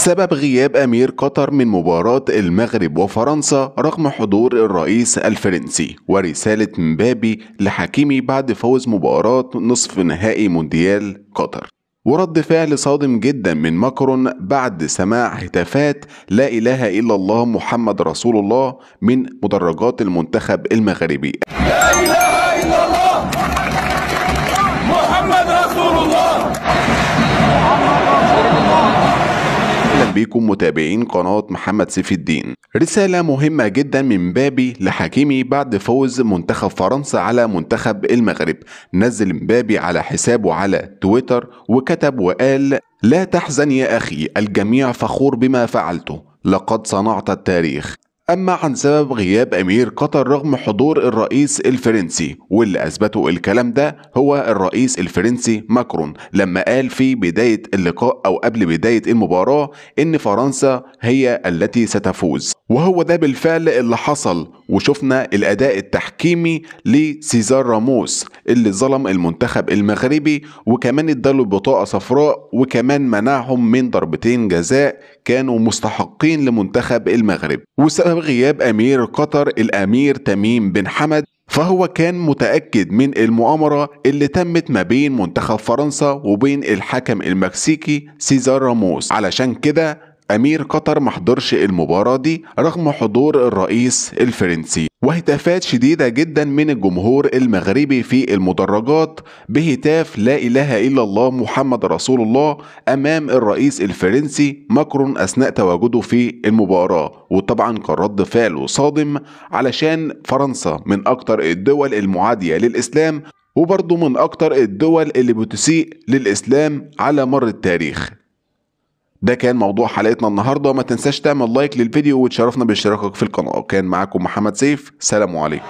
سبب غياب أمير قطر من مباراة المغرب وفرنسا رغم حضور الرئيس الفرنسي، ورسالة مبابي لحكيمي بعد فوز مباراة نصف نهائي مونديال قطر، ورد فعل صادم جدا من ماكرون بعد سماع هتافات لا إله إلا الله محمد رسول الله من مدرجات المنتخب المغربي. لا إله إلا الله محمد رسول الله. اهلا بيكم متابعين قناة محمد سيف الدين. رسالة مهمة جدا من مبابي لحكيمي بعد فوز منتخب فرنسا على منتخب المغرب. نزل مبابي على حسابه على تويتر وكتب وقال: لا تحزن يا أخي، الجميع فخور بما فعلته، لقد صنعت التاريخ. أما عن سبب غياب أمير قطر رغم حضور الرئيس الفرنسي، واللي أثبته الكلام ده هو الرئيس الفرنسي ماكرون لما قال في بداية اللقاء أو قبل بداية المباراة إن فرنسا هي التي ستفوز، وهو ده بالفعل اللي حصل. وشفنا الأداء التحكيمي لسيزار راموس اللي ظلم المنتخب المغربي، وكمان اداله بطاقة صفراء، وكمان منعهم من ضربتين جزاء كانوا مستحقين لمنتخب المغرب. وسبب غياب أمير قطر الأمير تميم بن حمد، فهو كان متأكد من المؤامرة اللي تمت ما بين منتخب فرنسا وبين الحكم المكسيكي سيزار راموس، علشان كده أمير قطر محضرش المباراة دي رغم حضور الرئيس الفرنسي. وهتافات شديدة جدا من الجمهور المغربي في المدرجات بهتاف لا إله إلا الله محمد رسول الله أمام الرئيس الفرنسي ماكرون أثناء تواجده في المباراة. وطبعا كان رد فعله صادم علشان فرنسا من أكتر الدول المعادية للإسلام، وبرضه من أكتر الدول اللي بتسيء للإسلام على مر التاريخ. ده كان موضوع حلقتنا النهاردة. ما تنساش تعمل لايك للفيديو وتشرفنا باشتراكك في القناة. كان معاكم محمد سيف، سلام عليكم.